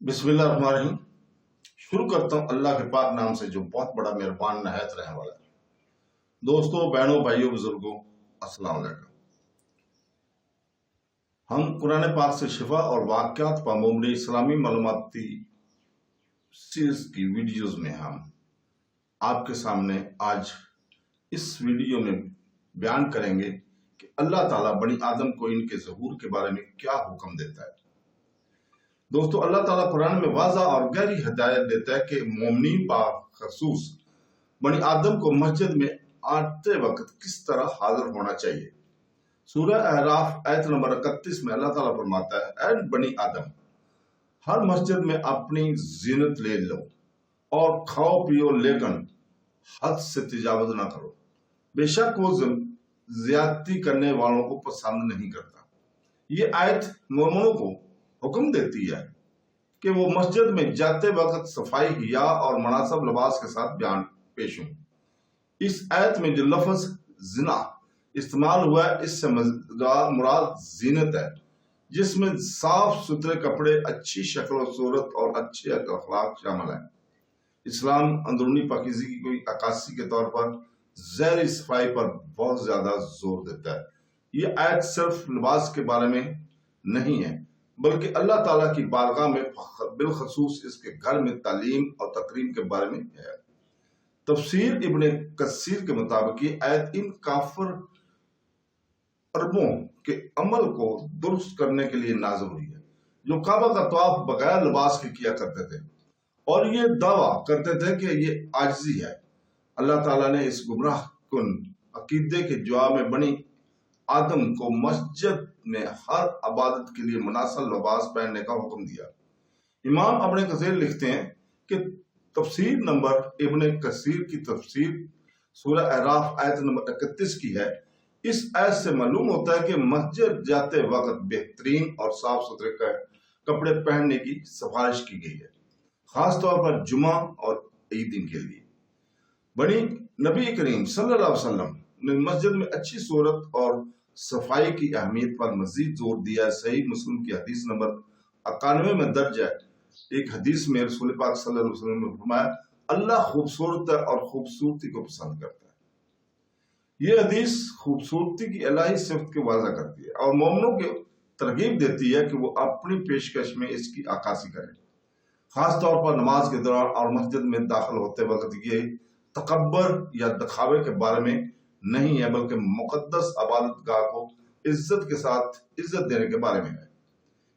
बिस्मिल्लाहिर्रहमानिर्रहीम। शुरू करता हूँ अल्लाह के पाक नाम से जो बहुत बड़ा मेहरबान नहायत रहने वाला है। दोस्तों, बहनों, भाइयों, बुजुर्गों, अस्सलाम वालेकुम। हम कुरान पाक से शिफा और वाक़यात पामोमनी इस्लामी मालूमाती सीरीज की वीडियोस में हम आपके सामने आज इस वीडियो में बयान करेंगे कि अल्लाह ताला बनी आदम को इनके ज़हूर के बारे में क्या हुक्म देता है। दोस्तों, अल्लाह ताला कुरान में वाज़ा और गहरी हिदायत देता है कि मोमिनीन बाखसूस बनी आदम को मस्जिद में आते वक्त किस तरह हाजिर होना चाहिए। सूरह अहराफ आयत नंबर 31 में अल्लाह ताला फरमाता है, ऐ बनी आदम, हर मस्जिद में अपनी जीनत ले लो और खाओ पियो, लेकिन हद से तजावुज ना करो। बेशक वो ज्यादती करने वालों को पसंद नहीं करता। ये आयत मोमिनों को हुक्म देती है कि वो मस्जिद में जाते वक्त सफाई हिया और मुनासिब लिबास के साथ बयान पेश हों। इस आयत में जो लफ्ज जिना इस्तेमाल हुआ है, इससे मुराद जीनत है, जिसमें साफ सुथरे कपड़े, अच्छी शक्ल और सूरत और अच्छे अखलाक शामिल है। इस्लाम अंदरूनी पाकीज़गी की कोई अक्कासी के तौर पर ज़ाहिरी सफाई पर बहुत ज्यादा जोर देता है। ये आयत सिर्फ लिबास के बारे में नहीं है, बल्कि अल्लाह ताला की बारगाह में बिलखसूस इसके घर में तालीम और तकरीम के बारे में है। तफसीर इब्ने कसीर के मुताबिक ये आयत इन काफिर अरबों के अमल को दुरुस्त करने के लिए नाज़िल हुई है, जो काबा का तवाफ बगैर लिबास के किया करते थे और ये दावा करते थे कि ये आजिज़ी है। अल्लाह ताला ने इस गुमराह कुन अकीदे के जवाब में बनी आदम को मस्जिद में हर इबादत के लिए मुनासिब लिबास पहनने का हुक्म दिया। इमाम इब्ने कसीर लिखते हैं कि तफसीर नंबर इब्ने कसीर की तफसीर सूरह अहराफ आयत नंबर 31 की है। इस आयत से मालूम होता है कि मस्जिद जाते वक्त बेहतरीन और साफ सुथरे कपड़े पहनने की सिफारिश की गई है, खास तौर पर जुमा और ईद के लिए। बड़ी नबी करीम सल्लल्लाहु अलैहि वसल्लम ने मस्जिद में अच्छी सूरत और सफाई की अहमियत पर मजीद जोर दिया है। सही मुस्लिम की हदीस नंबर 91 में दर्ज है। एक हदीस में रसूल पाक सल्लल्लाहु अलैहि वसल्लम ने फरमाया, अल्लाह खूबसूरत है और खूबसूरती को पसंद करता है। ये हदीस खूबसूरती की इलाही सिफत को वाज़ा करती है और मोमिनों को तरगीब देती है कि वो अपनी पेशकश में इसकी अक्कासी करें, खास तौर पर नमाज के दौरान और मस्जिद में दाखिल होते वक्त। ये तकब्बर या दिखावे के बारे में नहीं है, बल्कि मुकद्दस इबादत गाह को इज्जत के साथ इज्जत देने के बारे में है।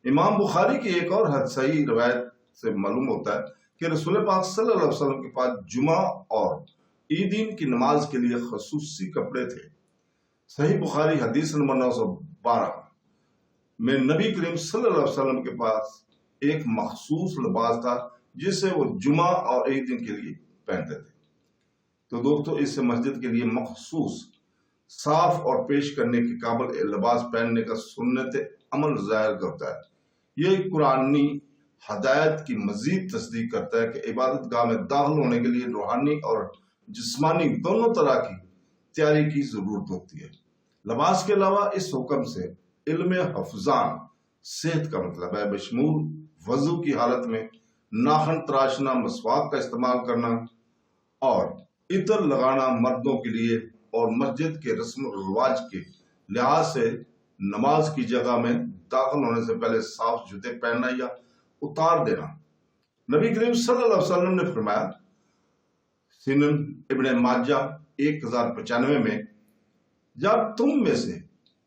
इमाम बुखारी की एक और सही रवायत से मालूम होता है कि रसूल पाक सल्लल्लाहु अलैहि वसल्लम के पास जुमा और ईदीन की नमाज के लिए खसूसी कपड़े थे। सही बुखारी हदीस नंबर 912 में नबी करीम सल्लल्लाहु अलैहि वसल्लम के पास एक मखसूस लिबास था जिसे वो जुमा और ईद के लिए पहनते थे। तो दोस्तों, इससे मस्जिद के लिए मखसूस साफ और पेश करने के काबिल लिबास पहनने का सुन्नत अमल जाहिर करता है। ये कुरानी हदायत की मजीद तस्दीक करता है कि इबादत गाह में दाखिल होने के लिए रूहानी और जिस्मानी दोनों तरह की तैयारी की जरूरत होती है। लिबास के अलावा इस हुक्म से इल्म हफ्जान सेहत का मतलब है, बशमूल वजू की हालत में नाखन तराशना, मसवाक का इस्तेमाल करना और इतर लगाना मर्दों के लिए, और मस्जिद के रस्म रिवाज के लिहाज से नमाज की जगह में दाखिल होने से पहले साफ जूते पहनना या उतार देना। नबी करीम सल्लल्लाहु अलैहि वसल्लम ने फरमाया, सुनन इब्ने माजा 1095 में, जब तुम में से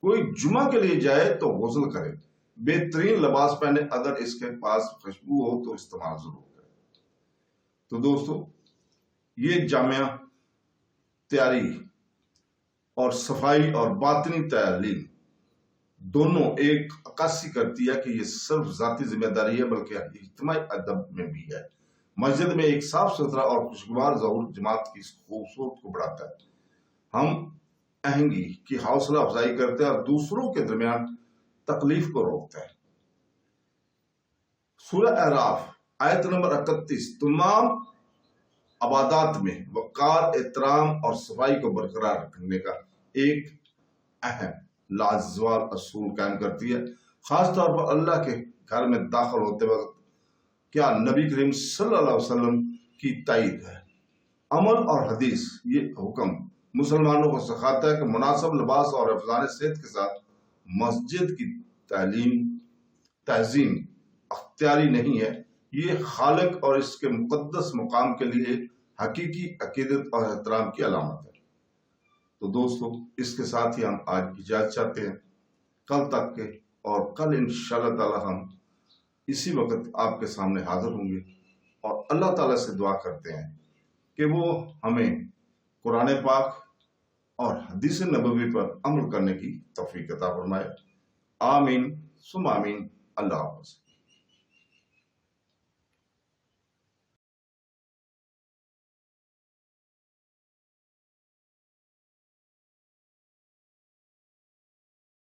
कोई जुमा के लिए जाए तो गुस्ल करे, बेहतरीन लिबास पहने, अगर इसके पास खुशबू हो तो इस्तेमाल जरूर करे। तो दोस्तों, ये जामिया तैयारी और सफाई और बातनी तालीम दोनों एक अक्कासी करती है कि ये सिर्फ जाती जिम्मेदारी है, बल्कि इज्तिमाई अदब में भी है। मस्जिद में एक साफ सुथरा और खुशगवार ज़हूर जमात की खूबसूरत को बढ़ाता है, हम आहंगी की हौसला अफजाई करते हैं और दूसरों के दरमियान तकलीफ को रोकता है। सूरह अहराफ आयत नंबर 31 तमाम इबादत में वक़ार, एहतराम और सफाई को बरकरार रखने का एक अहम लाजवाब असूल कायम करती है, खास तौर पर अल्लाह के घर में दाखिल होते वक्त क्या नबी करीम सल्लल्लाहु अलैहि वसल्लम की तायद है। अमल और हदीस ये हुक्म मुसलमानों को सिखाता है कि मुनासिब लिबास और हिफ्ज़ान सेहत के साथ मस्जिद की तज़ीम अख्तियारी नहीं है, ये खालिक और इसके मुक़द्दस मुकाम के लिए हकीकी अकीदत और एहतराम की अलामत है। तो दोस्तों, इसके साथ ही हम आज इजाज़त चाहते हैं, कल तक के, और कल इंशाअल्लाह ताला हम इसी वक्त आपके सामने हाजिर होंगे और अल्लाह ताला से दुआ करते हैं कि वो हमें कुरान पाक और हदीस नबवी पर अमल करने की तौफीक अता फरमाए। आमीन सुम आमीन। अल्लाह हाफ़िज़।